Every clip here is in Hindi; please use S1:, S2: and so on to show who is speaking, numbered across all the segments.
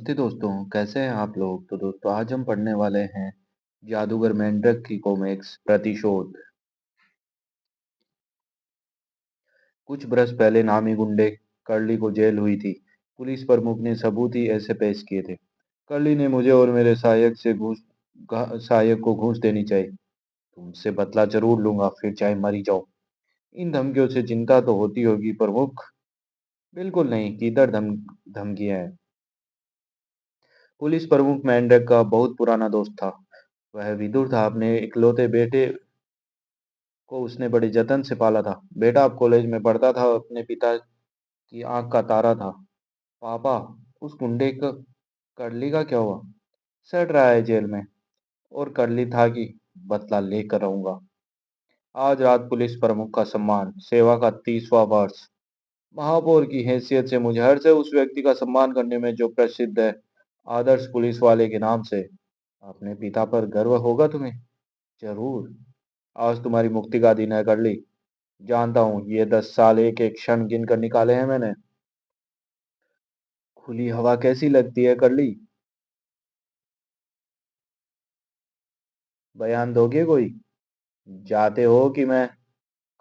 S1: नमस्ते दोस्तों, कैसे हैं आप लोग? तो दोस्तों आज हम पढ़ने वाले हैं जादूगर मेंढक की कॉमिक्स प्रतिशोध। कुछ बरस पहले नामी गुंडे कर्ली को जेल हुई थी। पुलिस प्रमुख ने सबूत ही ऐसे पेश किए थे। कर्ली ने मुझे और मेरे सहायक को घूस देनी चाहिए। तुमसे बदला जरूर लूंगा, फिर चाहे मरी जाओ। इन धमकियों से चिंता तो होती होगी प्रमुख। बिल्कुल नहीं, किधर धमकियां हैं। पुलिस प्रमुख मेंढक का बहुत पुराना दोस्त था। वह विदुर था। अपने इकलौते बेटे को उसने बड़े जतन से पाला था। बेटा अब कॉलेज में पढ़ता था और अपने पिता की आंख का तारा था। पापा, उस गुंडे का कर्ली का क्या हुआ? सड़ रहा है जेल में। और कर्ली था कि बदला लेकर रहूंगा। आज रात पुलिस प्रमुख का सम्मान, सेवा का 30वां वर्ष। महापौर की हैसियत से मुझे हर्ष है उस व्यक्ति का सम्मान करने में जो प्रसिद्ध है आदर्श पुलिस वाले के नाम से। अपने पिता पर गर्व होगा तुम्हें। जरूर। आज तुम्हारी मुक्ति का दिन है कर्ली। जानता हूँ, ये 10 साल एक एक क्षण गिन कर निकाले हैं मैंने। खुली हवा कैसी लगती है कर्ली? बयान दोगे कोई? जाते हो कि मैं?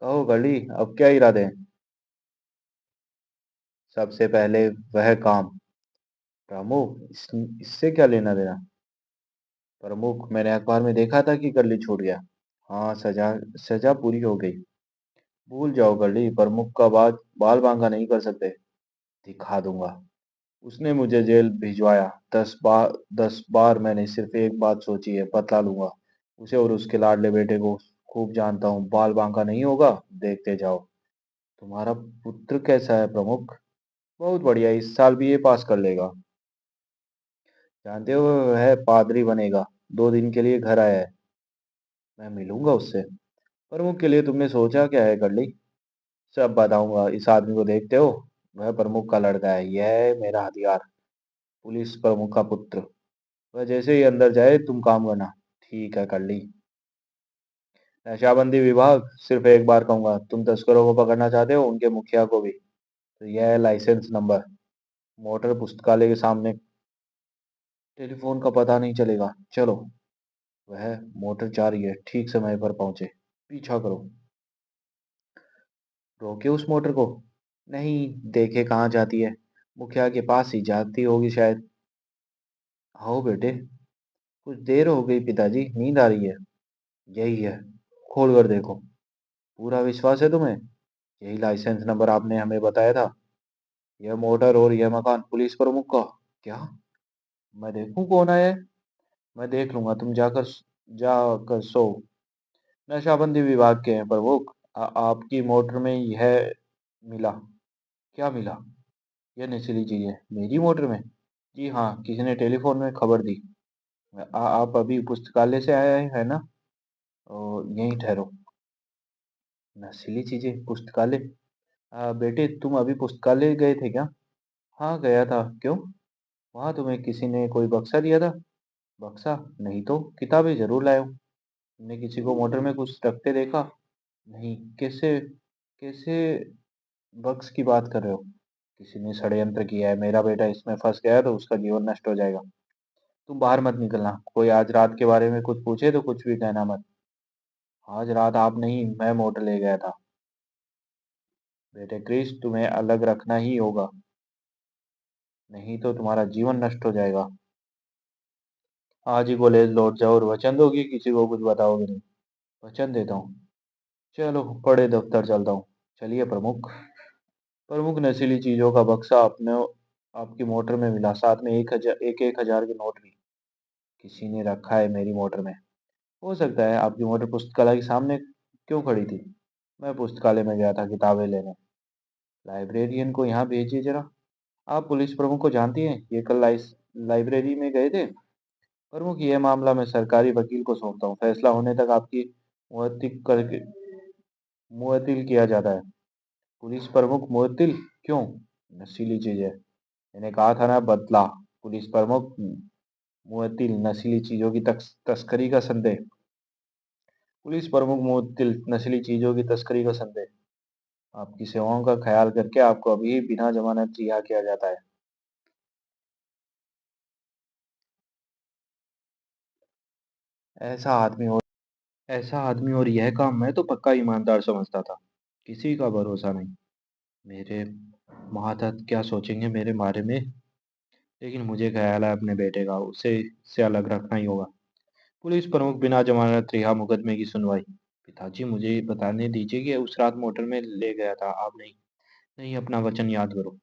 S1: कहो कर्ली, अब क्या इरादे हैं? सबसे पहले वह काम। प्रमुख, इससे क्या लेना देना? प्रमुख, मैंने अखबार में देखा था कि कर्ली छूट गया। हाँ, सजा सजा पूरी हो गई। भूल जाओ कर्ली, प्रमुख का बाल बांका नहीं कर सकते। दिखा दूंगा। उसने मुझे जेल भिजवाया। 10 बार मैंने सिर्फ एक बात सोची है, बदला लूंगा। उसे और उसके लाडले बेटे को खूब जानता हूँ। बाल बांका नहीं होगा, देखते जाओ। तुम्हारा पुत्र कैसा है प्रमुख? बहुत बढ़िया, इस साल भी ये पास कर लेगा। जानते हो, वह पादरी बनेगा। 2 दिन के लिए घर आया है। मैं मिलूंगा उससे। प्रमुख के लिए तुमने सोचा क्या है करली? सब बताऊंगा। इस आदमी को देखते हो? वह प्रमुख का लड़का है। यह है मेरा हथियार, पुलिस प्रमुख का पुत्र। वह जैसे ही अंदर जाए तुम काम करना। ठीक है कर ली। नशाबंदी विभाग, सिर्फ एक बार कहूंगा, तुम तस्करों को पकड़ना चाहते हो, उनके मुखिया को भी। तो यह है लाइसेंस नंबर। मोटर पुस्तकालय के सामने। टेलीफोन का पता नहीं चलेगा। चलो। वह मोटर जा रही है, ठीक समय पर पहुंचे। पीछा करो। रोके उस मोटर को। नहीं, देखे कहाँ जाती है। मुखिया के पास ही जाती होगी शायद। आओ बेटे। कुछ देर हो गई पिताजी, नींद आ रही है। यही है। खोल कर देखो। पूरा विश्वास है तुम्हें? यही लाइसेंस नंबर आपने हमें बताया था। यह मोटर और यह मकान पुलिस प्रमुख का। क्या? मैं देखूं कौन आया है? मैं देख लूंगा, तुम जाकर सो। नशाबंदी विभाग के हैं प्रमुख। आपकी मोटर में यह मिला। क्या मिला? यह नशीली चीज है मेरी मोटर में। जी हाँ, किसी ने टेलीफोन में खबर दी। आप अभी पुस्तकालय से आए हैं, है ना? और यहीं ठहरो। नशीली चीजें पुस्तकालय? बेटे, तुम अभी पुस्तकालय गए थे क्या? हाँ, गया था। क्यों? वहाँ तुम्हें किसी ने कोई बक्सा दिया था? बक्सा नहीं तो किताबें जरूर लाया हूँ। तुमने किसी को मोटर में कुछ रखते देखा? नहीं। कैसे? कैसे बक्स की बात कर रहे हो? किसी ने षड्यंत्र किया है। मेरा बेटा इसमें फंस गया है तो उसका जीवन नष्ट हो जाएगा। तुम बाहर मत निकलना। कोई आज रात के बारे में कुछ पूछे तो कुछ भी कहना मत। आज रात आप नहीं, मैं मोटर ले गया था। बेटे क्रिस, तुम्हें अलग रखना ही होगा, नहीं तो तुम्हारा जीवन नष्ट हो जाएगा। आज ही कॉलेज लौट जाओ और वचन दो कि किसी को कुछ बताओगे नहीं। वचन देता हूँ। चलो, बड़े दफ्तर चलता हूँ। चलिए प्रमुख। प्रमुख, नशीली चीजों का बक्सा अपने आपकी मोटर में मिला, साथ में 1,000 के नोट भी। किसी ने रखा है मेरी मोटर में। हो सकता है। आपकी मोटर पुस्तकालय के सामने क्यों खड़ी थी? मैं पुस्तकालय में गया था किताबें लेने। लाइब्रेरियन को यहाँ भेजिए जरा। आप पुलिस प्रमुख को जानती हैं? ये कल लाइब्रेरी में गए थे। प्रमुख, यह मामला मैं सरकारी वकील को सौंपता हूँ। फैसला होने तक आपकी मुअत्तिल करके मुअत्तिल किया जाता है। पुलिस प्रमुख मुअत्तिल क्यों? नशीली चीज है। मैंने कहा था ना, बदला। पुलिस प्रमुख मुअत्तिल, नशीली चीजों की तस्करी का संदेह। पुलिस प्रमुख मुअत्तिल, नशीली चीजों की तस्करी का संदेह। आपकी सेवाओं का ख्याल करके आपको अभी बिना जमानत रिहा किया जाता है। ऐसा आदमी और ऐसा आदमी और यह काम मैं तो पक्का ईमानदार समझता था। किसी का भरोसा नहीं। मेरे महादत्त क्या सोचेंगे मेरे बारे में? लेकिन मुझे ख्याल है अपने बेटे का उसे इससे अलग रखना ही होगा। पुलिस प्रमुख बिना जमानत रिहा मुकदमे की सुनवाई। पिताजी मुझे बताने दीजिए कि उस रात मोटर में ले गया था आप नहीं। नहीं, अपना वचन याद करो।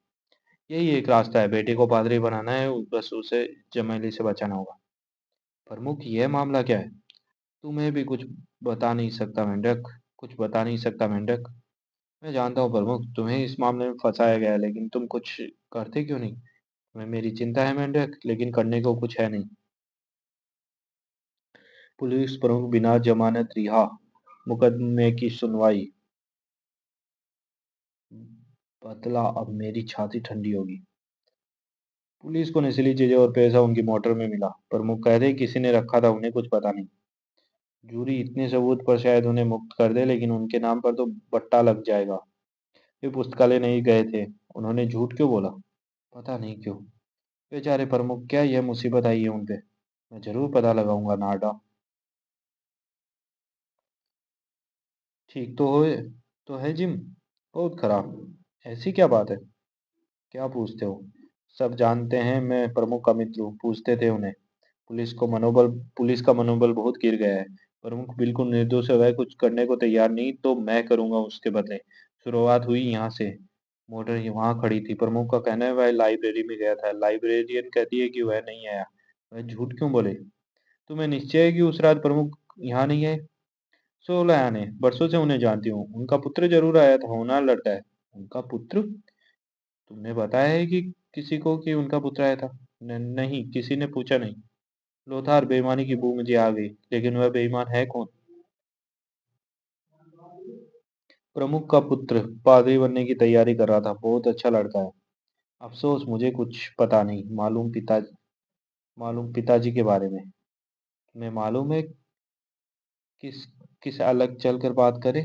S1: यही एक रास्ता है, बेटे को पादरी बनाना है, बस उसे जमेली से बचाना होगा। प्रमुख, यह मामला क्या है? तुम्हें भी कुछ बता नहीं सकता मेंढक? कुछ बता नहीं सकता मेंढक? मैं जानता हूँ प्रमुख, तुम्हें इस मामले में फंसाया गया है, लेकिन तुम कुछ करते क्यों नहीं? तुम्हें मेरी चिंता है मेंढक, लेकिन करने को कुछ है नहीं। पुलिस प्रमुख बिना जमानत रिहा मुकदमे की सुनवाई। बदला, अब मेरी छाती ठंडी होगी। पुलिस को नशीली चीजें और पैसा उनकी मोटर में मिला। प्रमुख कहते किसी ने रखा था, उन्हें कुछ पता नहीं। जूरी इतने सबूत पर शायद उन्हें मुक्त कर दे, लेकिन उनके नाम पर तो बट्टा लग जाएगा। वे पुस्तकालय नहीं गए थे। उन्होंने झूठ क्यों बोला? पता नहीं क्यों। बेचारे प्रमुख, क्या यह मुसीबत आई है उन पे? मैं जरूर पता लगाऊंगा नाडा। ठीक तो है जिम। बहुत खराब। ऐसी क्या बात है? क्या पूछते हो? सब जानते हैं मैं प्रमुख का मित्र हूँ, पूछते थे उन्हें। पुलिस का मनोबल बहुत गिर गया है। प्रमुख बिल्कुल निर्दोष है, वह कुछ करने को तैयार नहीं तो मैं करूंगा उसके बदले। शुरुआत हुई यहाँ से। मोटर वहां खड़ी थी। प्रमुख का कहना है वह लाइब्रेरी में गया था। लाइब्रेरियन कहती है कि वह नहीं आया। वह झूठ क्यों बोले? तुम्हें निश्चय है कि उस रात प्रमुख यहाँ नहीं है? 16 आने बरसों से उन्हें जानती हूँ। उनका पुत्र जरूर आया था, होनहार लड़का है। उनका पुत्र? तुमने बताया है कि किसी को कि उनका पुत्र आया था? नहीं, किसी ने पूछा नहीं। लोथार, बेईमानी की बू मुझे आ गई। लेकिन वह बेईमान है कौन? प्रमुख का पुत्र पादरी बनने की तैयारी कर रहा था। बहुत अच्छा लड़का है। अफसोस मुझे कुछ पता नहीं मालूम पिताजी के बारे में। तुम्हें मालूम है किस किस अलग चलकर बात करे?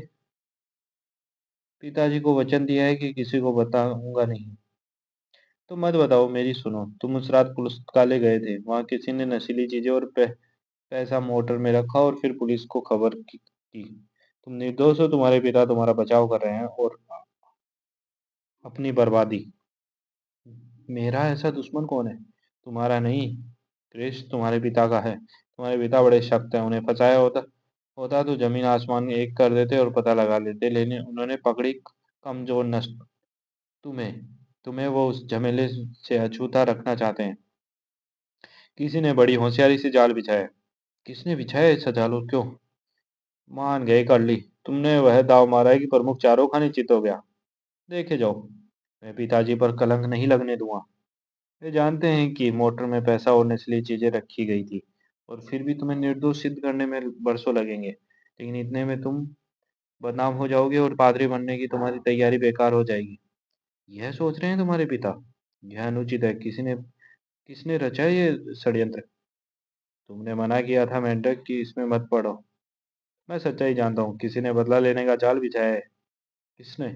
S1: पिताजी को वचन दिया है कि किसी को बताऊंगा नहीं। तो मत बताओ, मेरी सुनो। तुम उस रात पुस्तकालय गए थे, वहां किसी ने नशीली चीजें और पैसा मोटर में रखा और फिर पुलिस को खबर की। तुम निर्दोष हो, तुम्हारे पिता तुम्हारा बचाव कर रहे हैं और अपनी बर्बादी। मेरा ऐसा दुश्मन कौन है? तुम्हारा नहीं। क्रिश तुम्हारे पिता का है। तुम्हारे पिता बड़े सख्त हैं। उन्हें फंसाया होता होता तो जमीन आसमान एक कर देते और पता लगा लेते, लेकिन उन्होंने पकड़ी कमजोर नस्ल। तुम्हें तुम्हें वो उस झमेले से अछूता रखना चाहते हैं। किसी ने बड़ी होशियारी से जाल बिछाया है। किसने बिछाया ऐसा जाल और क्यों? मान गए कर ली। तुमने वह दाव मारा है कि प्रमुख चारों खाने चित हो गया। देखे जाओ, मैं पिताजी पर कलंक नहीं लगने दूंगा। वे जानते हैं कि मोटर में पैसा और नस्ली चीजें रखी गई थी, और फिर भी तुम्हें निर्दोष सिद्ध करने में बरसों लगेंगे। लेकिन इतने में तुम बदनाम हो जाओगे और पादरी बनने की तुम्हारी तैयारी बेकार हो जाएगी। यह सोच रहे हैं तुम्हारे पिता? यह अनुचित है। किसने रचा है ये षड्यंत्र? तुमने मना किया था मेंढक कि इसमें मत पड़ो। मैं सच्चाई जानता हूँ। किसी ने बदला लेने का जाल बिछाया है। किसने?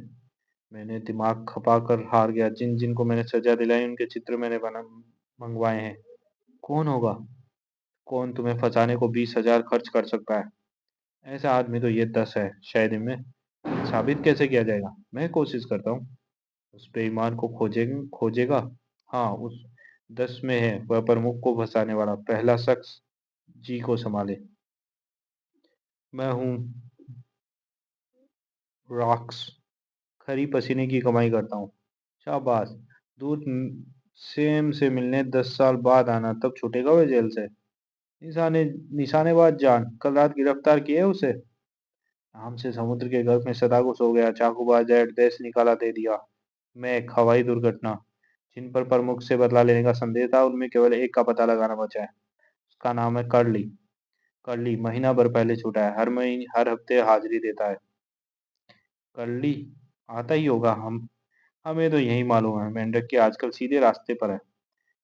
S1: मैंने दिमाग खपा कर हार गया। जिन जिन को मैंने सजा दिलाई उनके चित्र मैंने बना मंगवाए हैं। कौन होगा? कौन तुम्हें फंसाने को 20,000 खर्च कर सकता है? ऐसा आदमी तो ये 10 है शायद इनमें। साबित कैसे किया जाएगा? मैं कोशिश करता हूँ। उस बेईमान को खोजेगा। हाँ, उस 10 में है वह प्रमुख को फंसाने वाला पहला शख्स। जी को संभाले। मैं हूँ रॉक्स। खरी पसीने की कमाई करता हूँ। शाबाश। दूध सेम से मिलने 10 साल बाद आना, तब छूटेगा वह जेल से। निशाने निशानेबाज जान, कल रात गिरफ्तार किए उसे। आम से समुद्र के गर्भ में सदा घुस हो गया। चाकूबाज जेट देश निकाला दे दिया। मैं एक हवाई दुर्घटना। जिन पर प्रमुख से बदला लेने का संदेह था उनमें केवल एक का पता लगाना बचा है। उसका नाम है कर्ली। कर्ली महीना भर पहले छूटा है। हर महीने हर हफ्ते हाजिरी देता है। कर्ली आता ही होगा। हमें तो यही मालूम है। मेंढक के आजकल सीधे रास्ते पर है।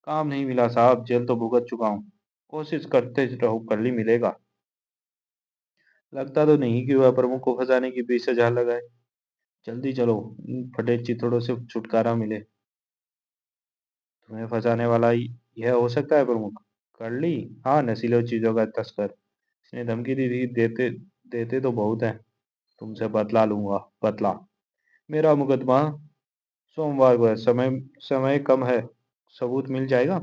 S1: काम नहीं मिला साहब, जेल तो भुगत चुका हूँ। कोशिश करते रहो, कर्ली मिलेगा। लगता तो नहीं कि वह प्रमुख को फंसाने की 20,000 लगाए। जल्दी चलो, इन फटे चिथड़ों से छुटकारा मिले। तुम्हें फंसाने वाला यह हो सकता है प्रमुख? कर ली। हाँ, नशीली चीजों का तस्कर। इसने धमकी दी थी, देते देते तो बहुत है। तुमसे बदला लूंगा, बदला। मेरा मुकदमा सोमवार को है, समय समय कम है। सबूत मिल जाएगा?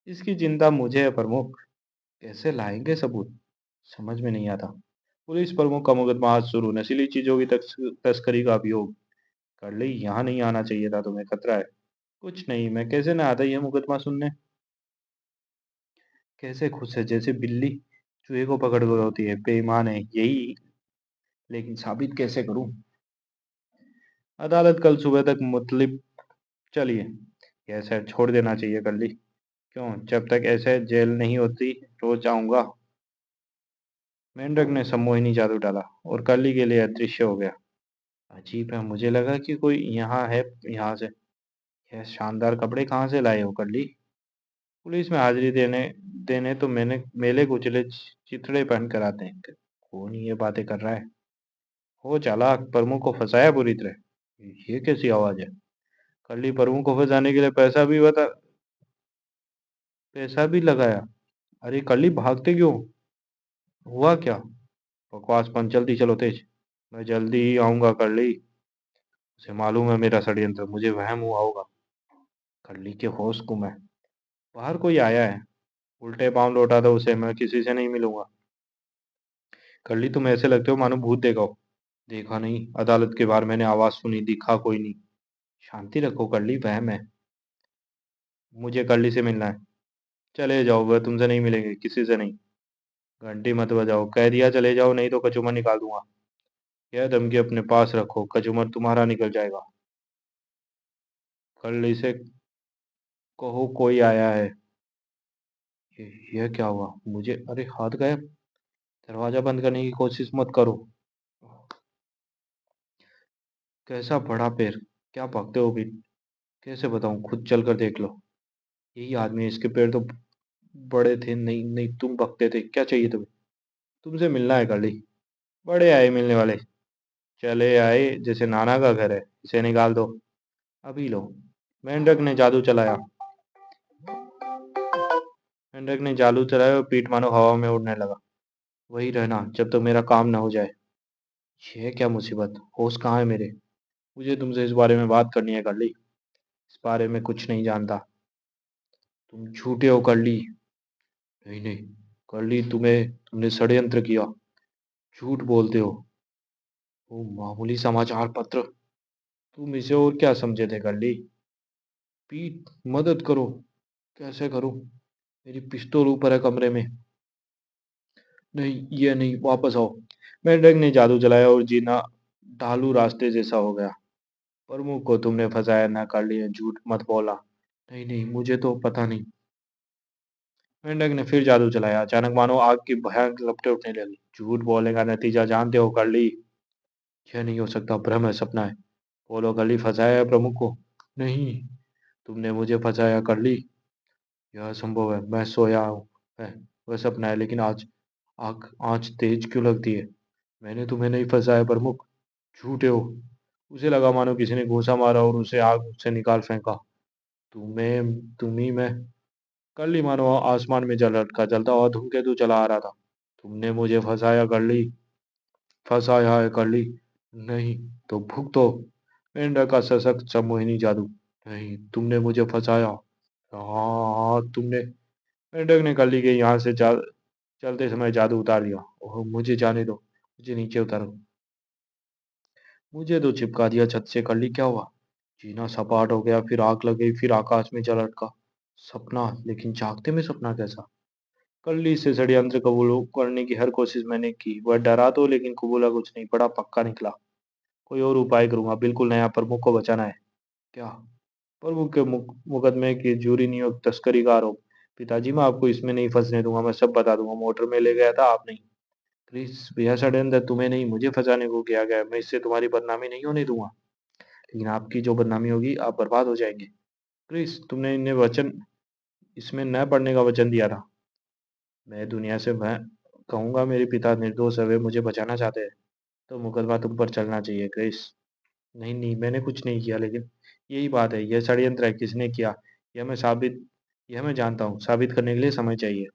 S1: इसकी चिंता मुझे है प्रमुख। कैसे लाएंगे सबूत? समझ में नहीं आता। पुलिस प्रमुख का मुकदमा आज शुरू, नशीली चीजों की तस्करी का अभियोग। कर ली, यहाँ नहीं आना चाहिए था, तुम्हें खतरा है। कुछ नहीं, मैं कैसे ना आता ये मुकदमा सुनने। कैसे खुश है, जैसे बिल्ली चूहे को पकड़ कर होती है। बेईमान है यही, लेकिन साबित कैसे करूं? अदालत कल सुबह तक मुतलिब। चलिए, यह शहर छोड़ देना चाहिए कर ली। क्यों? जब तक ऐसे जेल नहीं होती रोज आऊंगा। मेंढक ने सम्मोहिनी जादू डाला और कर्ली के लिए अदृश्य हो गया। अजीब है, मुझे लगा कि कोई यहाँ है। यहाँ से यह शानदार कपड़े कहाँ से लाए हो कर्ली? पुलिस में हाजिरी देने देने तो मैंने मेले कुचले चिथड़े पहन कर आते हैं। कौन ये बातें कर रहा है? हो चालाक, प्रमुख को फंसाया बुरी तरह। ये कैसी आवाज है? कर्ली, प्रमुख को फंसाने के लिए पैसा भी लगाया? अरे कर्ली, भागते क्यों? हुआ क्या? बकवास बंद, जल्दी चलो तेज। मैं जल्दी ही आऊंगा कर्ली। उसे मालूम है मेरा षड्यंत्र, मुझे वहम हुआ होगा। कर्ली के होश गुम है। बाहर कोई आया है। उल्टे पांव लौटा दो उसे, मैं किसी से नहीं मिलूंगा। कर्ली, तुम ऐसे लगते हो मानो भूत देखा हो। देखा नहीं, अदालत के बाहर मैंने आवाज सुनी, दिखा कोई नहीं। शांति रखो कर्ली, वहम है। मुझे कर्ली से मिलना है। चले जाओ, वह तुमसे नहीं मिलेंगे, किसी से नहीं। घंटी मत बजाओ, कह दिया चले जाओ, नहीं तो कचूमर निकाल दूंगा। यह धमकी अपने पास रखो, कचूमर तुम्हारा निकल जाएगा। कर्ली से कहो कोई आया है। ये, यह क्या हुआ मुझे? अरे हाथ गायब। दरवाजा बंद करने की कोशिश मत करो। कैसा बड़ा पैर! क्या भागते हो भी? कैसे बताऊं, खुद चल कर देख लो। यही आदमी है, इसके पैर तो बड़े थे। नहीं नहीं, तुम भगते थे, क्या चाहिए तुम्हें? तुमसे मिलना है कर्ली। बड़े आए मिलने वाले। चले आए जैसे नाना का घर है। इसे निकाल दो, अभी लो। मेंढक ने जादू चलाया। मेंढक ने जादू चलाया और पीठ मानो हवा में उड़ने लगा। वही रहना जब तक मेरा काम न हो जाए। यह क्या मुसीबत! होश कहाँ है मेरे? मुझे तुमसे इस बारे में बात करनी है कर्ली। इस बारे में कुछ नहीं जानता। तुम झूठे हो कर्ली। नहीं नहीं कर्ली, तुमने षड्यंत्र किया। झूठ बोलते हो। वो मामूली समाचार पत्र। तुम इसे और क्या समझे थे कर्ली? पीठ, मदद करो। कैसे करूं? मेरी पिस्तौल ऊपर है कमरे में। नहीं, ये नहीं, वापस आओ। मेंढक ने जादू चलाया और जीना ढालू रास्ते जैसा हो गया। प्रमुख को तुमने फंसाया ना कर लिया, झूठ मत बोला। नहीं नहीं, मुझे तो पता नहीं। मेंढक ने फिर जादू चलाया। अचानक मानो आग की भयानक लपटें उठने लगी। झूठ बोलने का नतीजा जानते हो कर ली? यह नहीं हो सकता, भ्रम है, सपना है। बोलो कर ली, फंसाया है प्रमुख को? नहीं, तुमने मुझे फंसाया कर ली। यह संभव है, मैं सोया हूँ। है, वह सपना है, लेकिन आज आग आँच तेज क्यों लगती है? मैंने तुम्हें नहीं फंसाया प्रमुख। झूठे हो। उसे लगा मानो किसी ने घूंसा मारा और उसे आग से निकाल फेंका। तुम ही मैं। कर ली, मानो आसमान में जल लटका जलता हुआ धूमकेतु चला आ रहा था। तुमने मुझे फंसाया कर ली। फंसाया है कर ली। नहीं तो भुगतो। मेंढक का सशक्त सम्मोहिनी जादू। नहीं, तुमने मुझे फंसाया। हाँ तुमने। मेंढक ने कर ली के यहाँ से चलते समय जादू उतार लिया। ओह, मुझे जाने दो, मुझे नीचे उतारो। मुझे तो चिपका दिया छत से। कर ली, क्या हुआ? जीना सपाट हो गया, फिर आग लग गई, फिर आकाश में जल अटका। सपना, लेकिन जागते में सपना कैसा? कल्ली से षड्यंत्र कबूल करने की हर कोशिश मैंने की। वह डरा तो, लेकिन कबूला कुछ नहीं, बड़ा पक्का निकला। कोई और उपाय करूंगा, बिल्कुल नया। प्रमुख को बचाना है। क्या? प्रमुख के मुकदमे की जूरी नियुक्त तस्करी का आरोप। पिताजी, मैं आपको इसमें नहीं फंसने दूंगा, मैं सब बता दूंगा। मोटर में ले गया था, आप नहीं। प्लीज भैया, षड्यंत्र तुम्हें नहीं मुझे फंसाने को किया गया है। मैं इससे तुम्हारी बदनामी नहीं होने दूंगा। लेकिन आपकी जो बदनामी होगी, आप बर्बाद हो जाएंगे। क्रिस, तुमने इन्हें वचन इसमें न पढ़ने का वचन दिया था। मैं कहूंगा मेरे पिता निर्दोष है, वे मुझे बचाना चाहते हैं। तो मुकदमा तुम पर चलना चाहिए क्रिस। नहीं नहीं, मैंने कुछ नहीं किया, लेकिन यही बात है, यह षड्यंत्र है। किसने किया? यह मैं जानता हूँ। साबित करने के लिए समय चाहिए।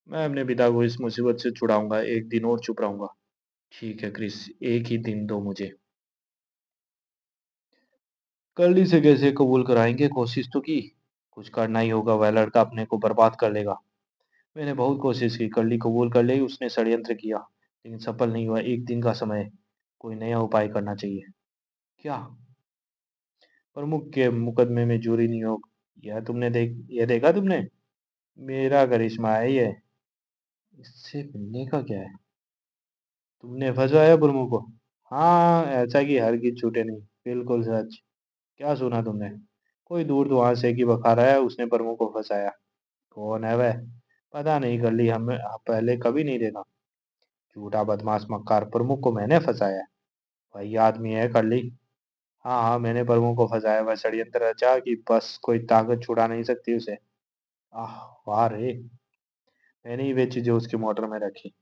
S1: मैं अपने पिता को इस मुसीबत से छुड़ाऊंगा, एक दिन और चुप रहूंगा। ठीक है क्रिस, एक ही दिन दो मुझे। कर्ली से कैसे कबूल कराएंगे? कोशिश तो की, कुछ करना ही होगा, वह लड़का अपने को बर्बाद कर लेगा। मैंने बहुत कोशिश की, कर्ली कबूल कर ले, उसने षड्यंत्र किया, लेकिन सफल नहीं हुआ। एक दिन का समय है, कोई नया उपाय करना चाहिए। क्या? प्रमुख के मुकदमे में जूरी नियोग। यह देखा तुमने? मेरा करिश्मा है ये। इससे मिलने का क्या है? तुमने फंसवाया प्रमुख को? हाँ, ऐसा कि हर की छूटे नहीं। बिल्कुल सच। क्या सुना तुमने? कोई दूर वहां से कि बखा रहा है, उसने प्रमुख को फंसाया। कौन है वह? पता नहीं, कर ली हमें पहले कभी नहीं देखा। झूठा बदमाश मक्कार, प्रमुख को मैंने फंसाया। वही आदमी है, कर ली। हाँ हाँ, मैंने प्रमुख को फंसाया। वह षड्यंत्र रचा कि बस कोई ताकत छुड़ा नहीं सकती उसे। आह, वाह रे। मैंने ही वे चीजें उसकी मोटर में रखी।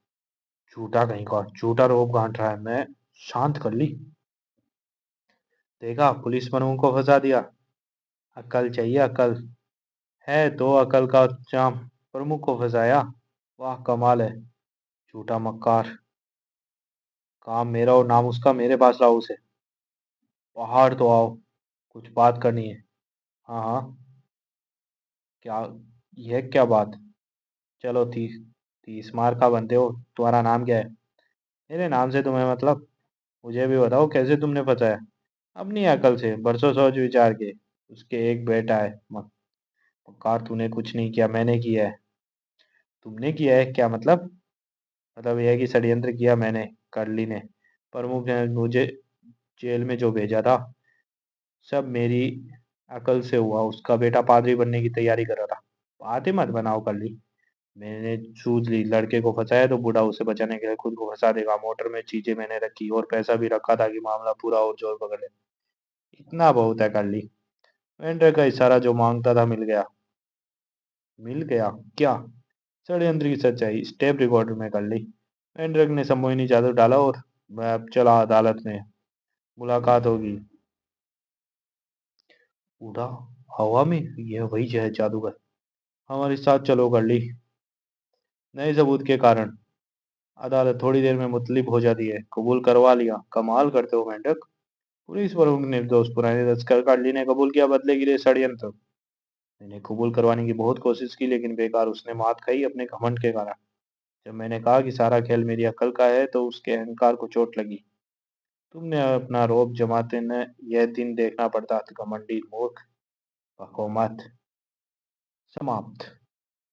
S1: झूठा कहीं का, झूठा रोब गांठ रहा है। मैं शांत कर ली। देखा, पुलिस प्रमुख को फंसा दिया। अकल चाहिए, अकल। है तो अकल का जाम। प्रमुख को फंसाया। वाह, कमाल है। झूठा मक्कार। काम मेरा और नाम उसका, मेरे पास लाओ उसे। बाहर तो आओ, कुछ बात करनी है। हाँ हाँ। क्या? यह क्या बात? चलो, 30 मार का बनते हो। तुम्हारा नाम क्या है? मेरे नाम से तुम्हें मतलब? मुझे भी बताओ, कैसे तुमने फंसाया? अपनी अकल से, बरसों सोच विचार के। उसके एक बेटा है। मक्कार, तूने कुछ नहीं किया, मैंने किया है। तुमने किया है क्या मतलब? मतलब यह है कि षड्यंत्र किया मैंने, करली ने। प्रमुख ने मुझे जेल में जो भेजा था, सब मेरी अकल से हुआ। उसका बेटा पादरी बनने की तैयारी कर रहा था। बातें मत बनाओ, करली। मैंने सूझ ली, लड़के को फंसाया तो बूढ़ा उसे बचाने के लिए खुद को फंसा देगा। मोटर में चीजें मैंने रखी और पैसा भी रखा ताकि मामला पूरा और जोर पकड़ ले। इतना बहुत है, कर ली। वेंडर का इशारा जो मांगता था मिल गया। मिल गया? क्या? षड्यंत्र की सच्चाई स्टेप रिकॉर्डर में कर ली। वेंडर ने सम्मोहिनी जादू डाला और मैं अब चला अदालत में। मुलाकात होगी। उड़ा हवा में? यह वही है जादूगर। हमारे साथ चलो, कर ली। नए सबूत के कारण अदालत थोड़ी देर में मुतलिब हो जाती है। कबूल करवा लिया। कमाल करते हो मेंढक। पुलिस प्रमुख निर्दोष, पुराने तस्कर कार्डली ने कबूल किया बदले के लिए षड्यंत्र। मैंने कबूल करवाने की बहुत कोशिश की, लेकिन बेकार। उसने मात खाई अपने घमंड के कारण। जब मैंने कहा कि सारा खेल मेरी अक्ल का है, तो उसके अहंकार को चोट लगी। तुमने अपना रौब जमाते न यह दिन देखना पड़ता। घमंडी मूर्ख। बको मत। समाप्त।